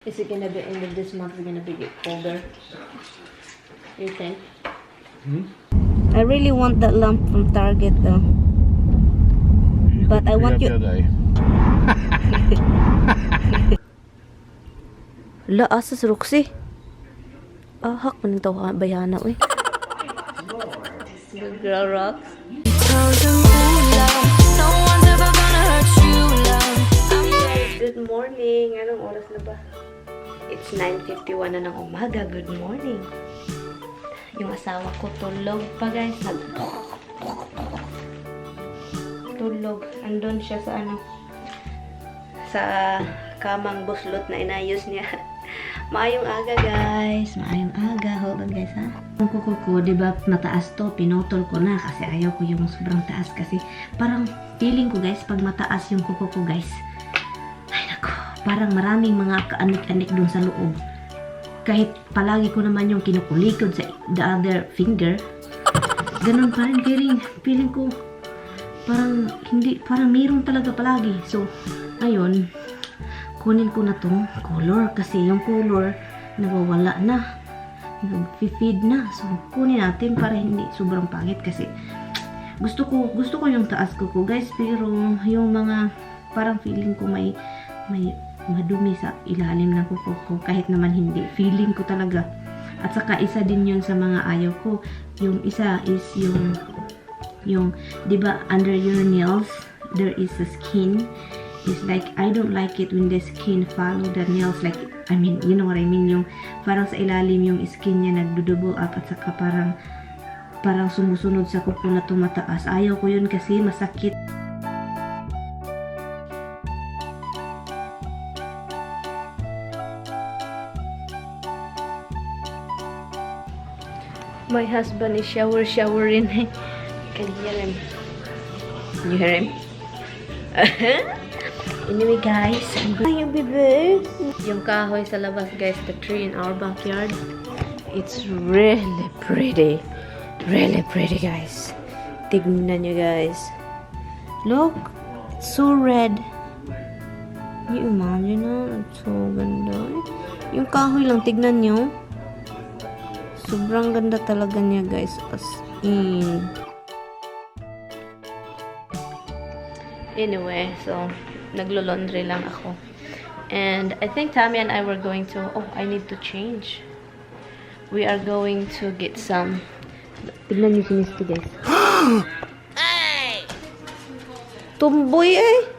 Is it gonna be end of this month? Is it gonna be get colder? You think? I really want that lamp from Target though. But I want you. La, asas Roxy. Hak man ito bayana uy. Good girl, Rox. Good morning. Anong oras na ba? It's 9:51 na ng umaga. Good morning. Yung asawa ko tulog pa guys. Tulog. Andun siya sa sa kamang buslot na inayos niya. Maayong aga guys. Maayong aga. Hold on guys ha. Yung kuko ko, diba mataas to, pinotol ko na kasi ayaw ko yung sobrang taas kasi parang feeling ko guys, pag mataas yung kuko ko guys, ay nako, parang maraming mga kaanik-anik dun sa loob. Kahit palagi ko naman yung kinukulikod sa the other finger, ganun pa rin feeling ko parang hindi, parang mayroon talaga palagi. So, ayun, kunin ko na tong color kasi yung color nawawala na, nag-feed na. So, kunin natin para hindi sobrang pangit kasi gusto ko yung taas ko guys, pero yung mga parang feeling ko may madumi sa ilalim ng kuko ko kahit naman hindi. Feeling ko talaga. At saka isa din yun sa mga ayaw ko. Yung isa is yung 'di ba under your nails there is a skin. It's like I don't like it when the skin follow the nails, like I mean, you know what I mean, yung parang sa ilalim yung skin niya nagdo-double up at saka parang sumusunod sa kuko na tumataas. Ayaw ko yun kasi masakit. My husband is showering. I can hear him. You hear him? Anyway guys, yung bebe. Yung kahoy sa labas guys, the tree in our backyard. It's really pretty. Really pretty guys. Tignan nyo guys. Look, it's so red. You imagine na, it's so ganda. Yung kahoy lang, tignan nyo. Sobrang ganda talaga niya guys, as in. Anyway, so naglo-laundry lang ako. And I think Tommy and I were going to, I need to change. We are going to get some. Tignan niyo si Misty guys. Hey! Tumboy eh.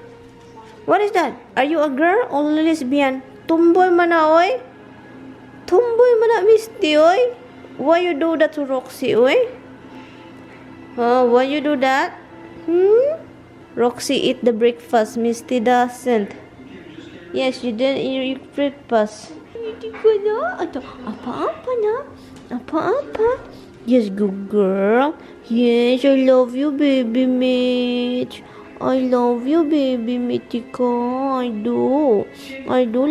What is that? Are you a girl or lesbian? Tumboy man na oy. Tumboy man na Misty oy. Why you do that to Roxy, oy? Why you do that? Roxy eat the breakfast. Misty doesn't. Yes, you didn't eat breakfast. Hindi ko na. Apa-apa na. Apa-apa. Yes, good girl. Yes, I love you, baby Mitch. I love you, baby Mitika. I do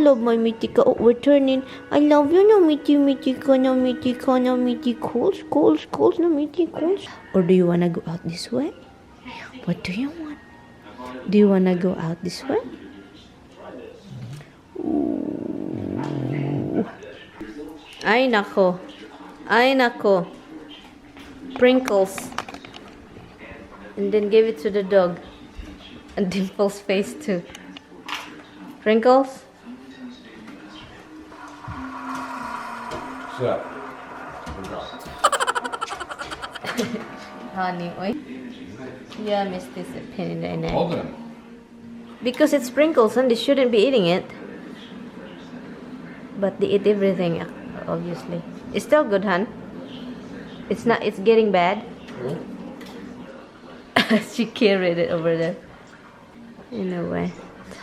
love my Mitika. Oh, we're turning. I love you, no Mitika, no Mitika, no Mitikos, calls, no Mitikos. Or do you wanna go out this way? What do you want? Do you wanna go out this way? Ooh. Ay nako. Ay nako. Sprinkles. And then give it to the dog. And Dimple's face too. Sprinkles? So. Honey, oi. Yeah, missed this penny in there. Hold them. Because it's sprinkles and they shouldn't be eating it. But they eat everything, obviously. It's still good, hon. It's not, it's getting bad. She carried it over there. Anyway,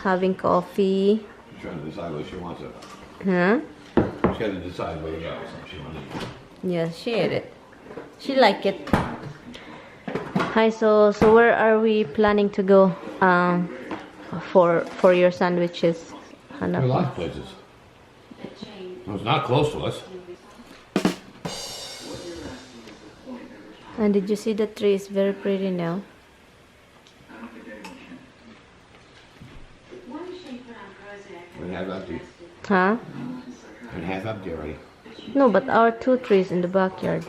having coffee. She's trying to decide whether she wants it. Huh? She's got to decide whether or not she wants it. Yeah, she ate it. She liked it. Hi, so where are we planning to go for your sandwiches? There are a lot of places. Well, it's not close to us. And did you see the tree is very pretty now? We have that too. Huh? And half empty already. No, but our 2 trees in the backyard.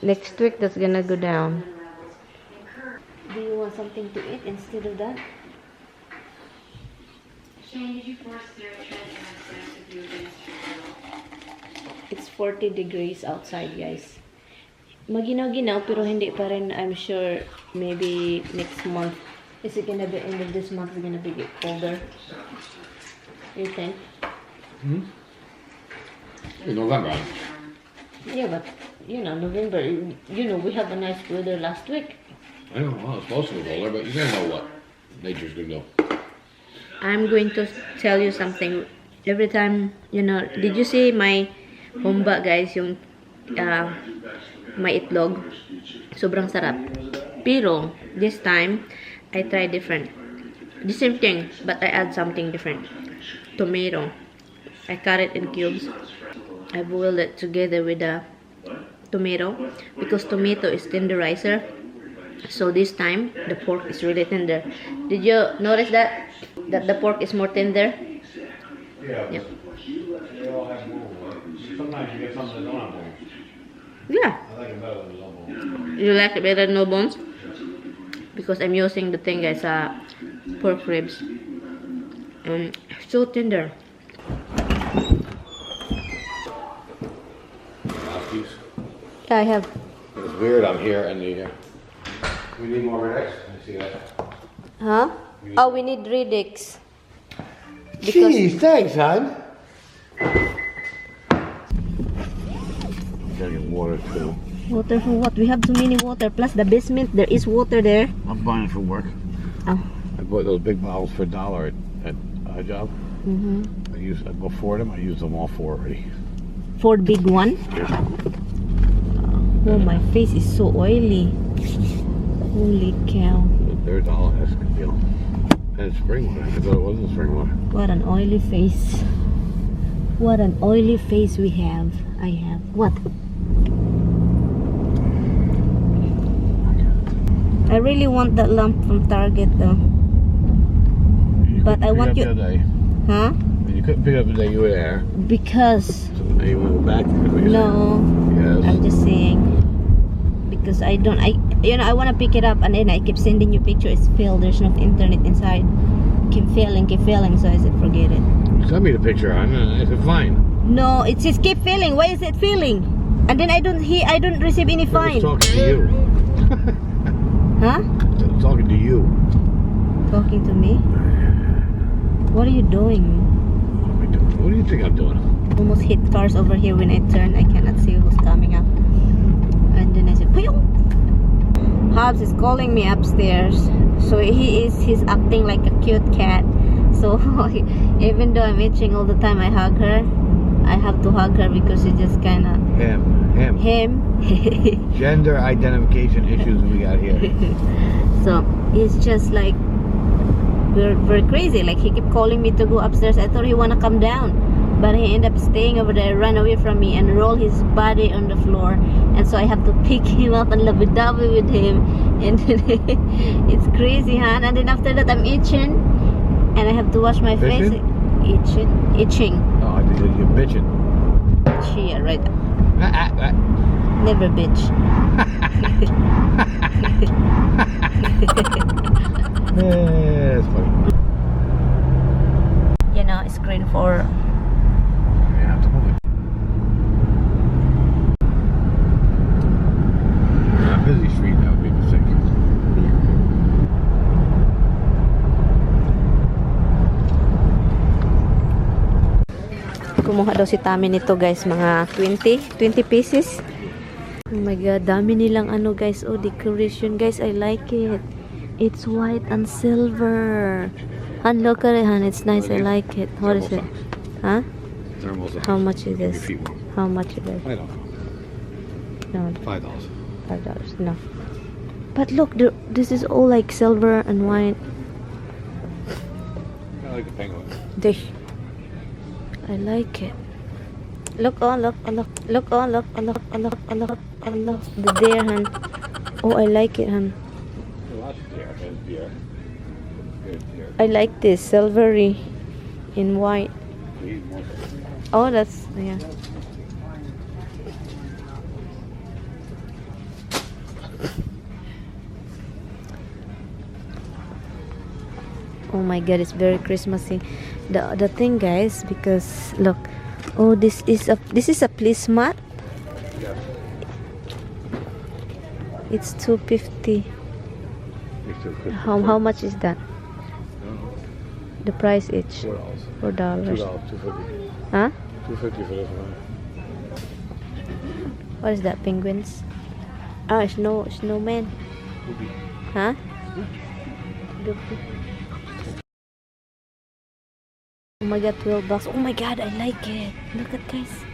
Next week, that's gonna go down. Do you want something to eat instead of that? It's 40 degrees outside, guys. Maginaw-ginaw, pero hindi pa rin, I'm sure, maybe next month. Is it gonna be, end of this month, it's gonna be colder? You think? In November. Yeah, but, you know, November, you know, we have a nice weather last week. I know, well, it's supposed to be colder, but you never know what nature's gonna do. I'm going to tell you something. Every time, you know, did you see my humba, guys? Yung may itlog. Sobrang sarap. Pero, this time, I try different. The same thing, but I add something different. Tomato. I cut it in cubes. I boiled it together with the tomato. Because tomato is tenderizer. So this time, the pork is really tender. Did you notice that? That the pork is more tender? Yeah. Yep. They all have more. Sometimes you get some that don't have bones. Yeah. I like it better than no bones. You like it better than no bones? Because I'm using the thing guys, pork ribs. And so tender. Last piece. Yeah, I have. It's weird, I'm here and the... We need more Red X. I see that. Huh? Oh, we need Redix. Jeez, thanks, hon. Gotta get water too. Water for what? We have too many water. Plus the basement, there is water there. I'm buying it for work. Oh. I bought those big bottles for $1 at a job. I bought 4 of them. I used them all 4 already. 4 big one. Oh, my face is so oily. Holy cow. They're $1. That's a good deal. And it's spring water. I thought it wasn't spring water. What an oily face. What an oily face we have. I have. What? I really want that lamp from Target though. But I want you. Huh? You couldn't pick it up the day you were there. Because. So now you want to go back? No. Yes. I'm just saying. Because I don't. I want to pick it up and then I keep sending you pictures. It's filled. There's no internet inside. Keep failing. So I said forget it. Send me the picture. I said fine. No, it says keep failing. Why is it failing? And then I don't receive any fine. I was talking to you. Huh? I'm talking to you. Talking to me? What are you doing? What am I doing? What do you think I'm doing? Almost hit cars over here when I turn. I cannot see who's coming up. And then I said, Payong! Hobbs is calling me upstairs. So he's acting like a cute cat. So even though I'm itching all the time, I hug her. I have to hug her because she just kind of... Him. Gender identification issues we got here. So he's just like very crazy. Like he kept calling me to go upstairs. I thought he wanna come down, but he ended up staying over there, run away from me, and roll his body on the floor. And so I have to pick him up and lovey-dovey with him. And it's crazy, huh? And then after that, I'm itching, and I have to wash my face. Itching. Oh, I think you're bitching. Yeah, right. Never bitch. Yeah, it's funny. You know, screen for. You have to move it. On a busy street, that would be a mistake. Kumuha daw si Tommy nito guys, mga 20 pieces. Oh my god, dami nilang ano guys, oh decoration guys, I like it. It's white and silver. Han, look at it, Han, it's nice, I like it. What is it? Huh? How much is this? How much is it? I don't know. No. $5. $5, no. But look, this is all like silver and white. I like the penguin. I like it. Look, oh, look, oh, look, look, oh, look, oh, look, oh, look, oh, look, oh, look. The deer, Han. Oh, I like it, Han. I like this silvery in white. We need more. Oh, that's, yeah. Oh my god, it's very Christmassy. The thing, guys, because look, oh, this is a placemat. Yes. It's $2.50. How much is that? The price each? $4. $4. $2.50. Huh? $2.50 for this one. What is that? Penguins? Ah, snowman. Huh? Doopy. Oh my god, $12. Oh my god, I like it. Look at guys.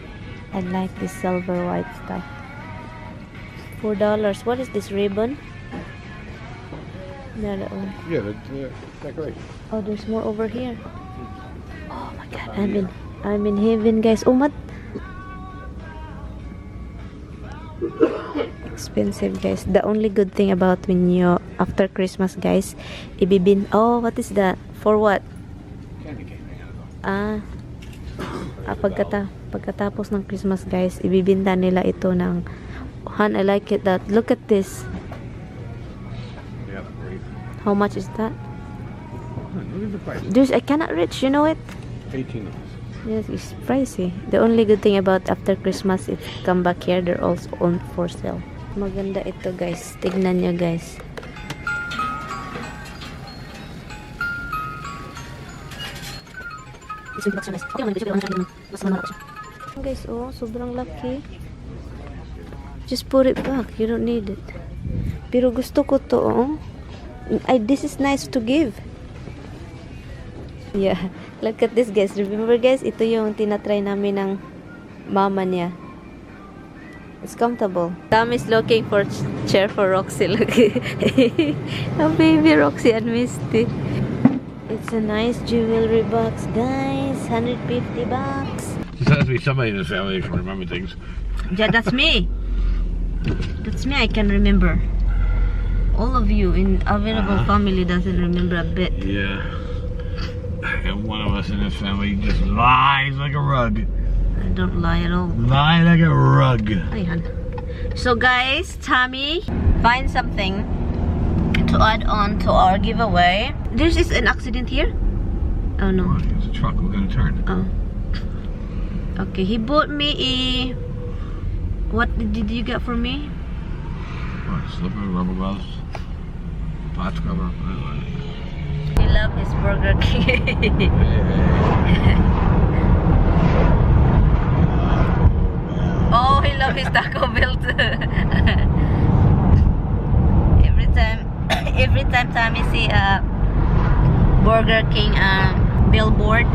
I like this silver white stuff. $4. What is this ribbon? No, that one. Yeah, the decoration. Oh, there's more over here. Oh my god, I'm in heaven, guys. Oh my. Expensive, guys. The only good thing about when you after Christmas, guys, ibibin. Oh, what is that? For what? Candy cane. Pagkatapos ng Christmas, guys, ibibinta nila ito ng Han, I like it that. Look at this. Yeah, great. How much is that? Look at the price. Dude, I cannot reach, you know it? $18. Yes, it's pricey. The only good thing about after Christmas, if come back here, they're also on for sale. Maganda ito, guys. Tignan nyo, guys. Guys, oh, sobrang laki. Just put it back. You don't need it. Pero gusto ko to, oh. This is nice to give. Yeah. Look at this, guys. Remember, guys, ito yung tinatry namin ng mama niya. It's comfortable. Tommy's looking for chair for Roxy. Look. Oh, baby Roxy and Misty. It's a nice jewelry box, guys. $150. There has to be somebody in this family that can remember things. Yeah, that's me. That's me. I can remember. All of you in available family doesn't remember a bit. Yeah. And one of us in this family just lies like a rug. I don't lie at all. Lie like a rug. Ayan. So guys, Tommy, find something to add on to our giveaway. There's an accident here? Oh no. Oh, it's a truck. We're gonna turn. Oh. Okay, he bought me a... What did you get for me? What, slipper, rubber gloves, pot scrubber. He loves his Burger King. Oh, he loves his Taco Bell too. every time Tommy see a Burger King billboard,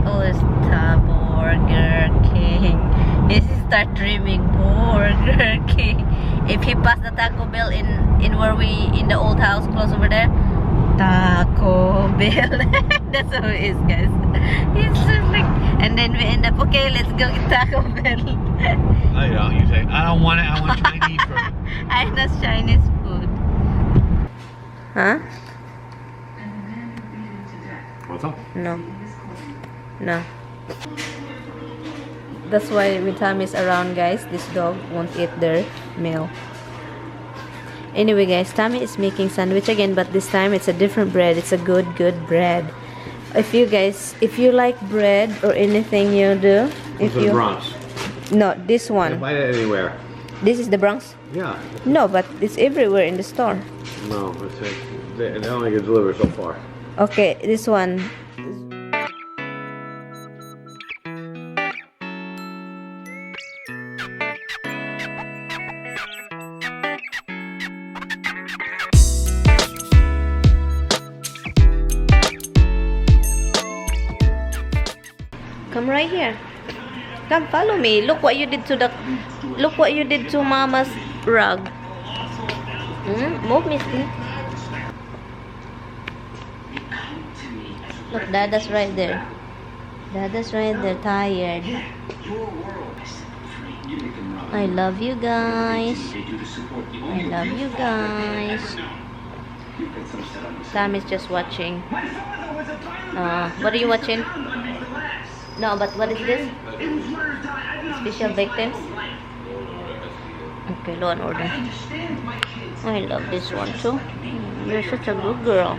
oh, it's the Burger King. He start dreaming Burger King. If he pass the Taco Bell in where we in the old house close over there, Taco Bell. That's how it is, guys. He's just like, and then we end up, okay, let's go get Taco Bell. No, you don't. You say, I don't want it. I want Chinese food. I want Chinese food. Huh? What's up? No. No. That's why when Tommy is around, guys, this dog won't eat their meal. Anyway, guys, Tommy is making sandwich again, but this time it's a different bread. It's a good bread. If you like bread or anything you do, It's the Bronx. No, this You one. can buy it anywhere. This is the Bronx. Yeah. No, but it's everywhere in the store. No, they only get delivered so far. Okay, this one. Come right here. Come, follow me. Look what you did to Mama's rug. Move, Misty. Look, Dada's right there. Dada's right there, tired. I love you guys. I love you guys. Tommy's just watching. What are you watching? No, but what is this? Special victims? Okay, Law and Order. I love this one too. You're such a good girl.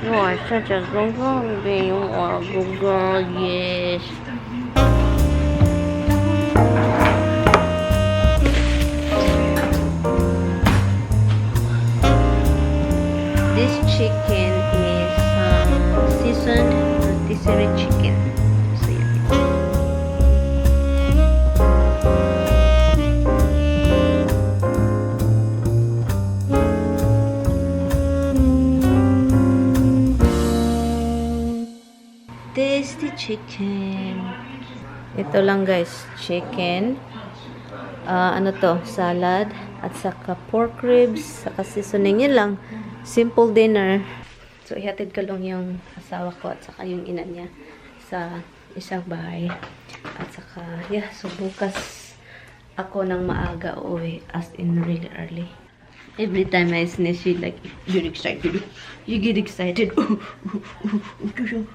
You are such a good girl. You are a good girl, yes. This chicken is seasoned rotisserie chicken. So, yeah. Tasty chicken. Ito lang guys, chicken. Ano to? Salad. At saka pork ribs. Saka seasoning. Yun lang. Simple dinner. So, ihatid ko lang yung asawa ko at saka yung ina niya sa isang bahay. At saka, yeah, so bukas ako ng maaga uwi, as in really early. Every time I sneeze, she like, you're excited. You get excited.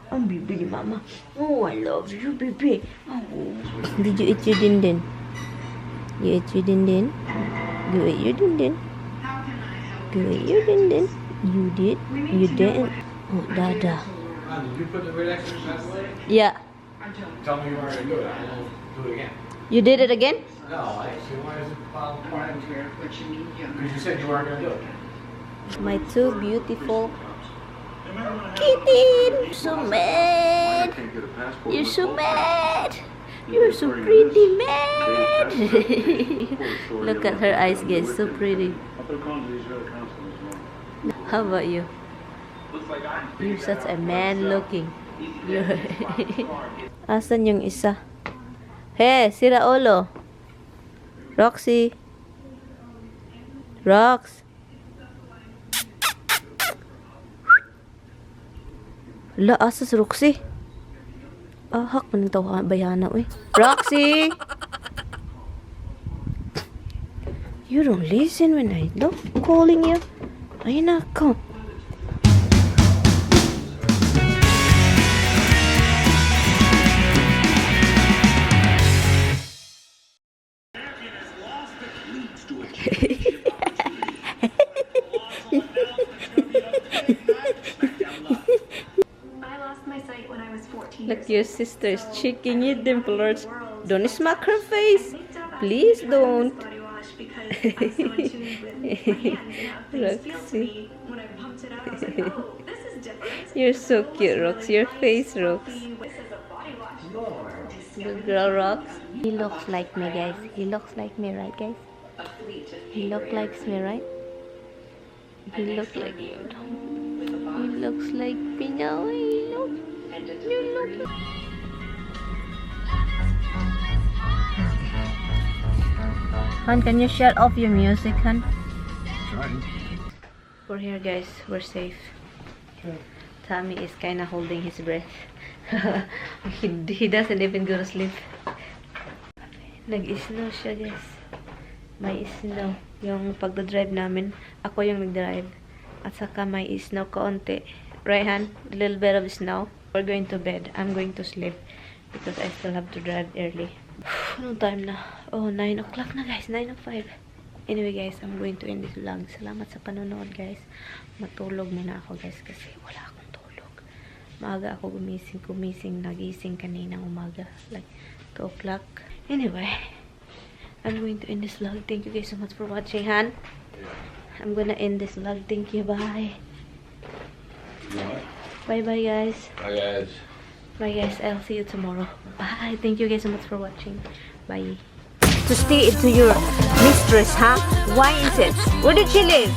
I'm baby, mama. Oh, I love you, baby. Oh. Did you eat your din-din? You ate your din-din? You ate your din-din? You ate your din-din? You did? You didn't? Oh, Dada. Did you put the red X away? Yeah. Tell me you weren't going to do it. I won't do it again. You did it again? No, I said, why is it falling apart? Because you said you weren't going to do it. My two beautiful kitten. So mad. You're so mad. You're so pretty, mad. Look at her eyes, guys. So pretty. How about you? You're such a man looking. Asan yung isa? Hey, sira ulo. Roxy. Rox. La, asas Roxy. Ahak man ito bayana, uy. Roxy! You don't listen when I don't calling you. Ay, nako. Look, your sister is shaking your dimples. Don't smack her face. Please don't. Roxy. You're so cute, Rox. Your face, Rox. Good girl, Rox. He looks like me, guys. He looks like me, right, guys? He looks like me, right? He looks like me. He looks like me now. He looks. You look. Han, can you shut off your music, Han? Trying. We're here, guys. We're safe. Tommy is kind of holding his breath. he doesn't even go to sleep. Nag-snow siya, guys. May snow. Yung pagdadrive namin, ako yung nag-drive. At saka may snow kaunti. Right, Han? A little bit of snow. We're going to bed. I'm going to sleep because I still have to drive early. Anong time na? Oh, 9 o'clock na, guys. 9:05. Anyway, guys, I'm going to end this vlog. Salamat sa panonood, guys. Matulog muna ako, guys, kasi wala akong tulog. Maaga ako gumising. Nagising kaninang umaga. Like 2 o'clock. Anyway, I'm going to end this vlog. Thank you guys so much for watching, Han. I'm gonna end this vlog. Thank you. Bye. Bye-bye, guys. Bye, guys. Bye, guys. I'll see you tomorrow. Bye. Thank you guys so much for watching. Bye. To stay to your mistress, huh? Why is it? Where did she live?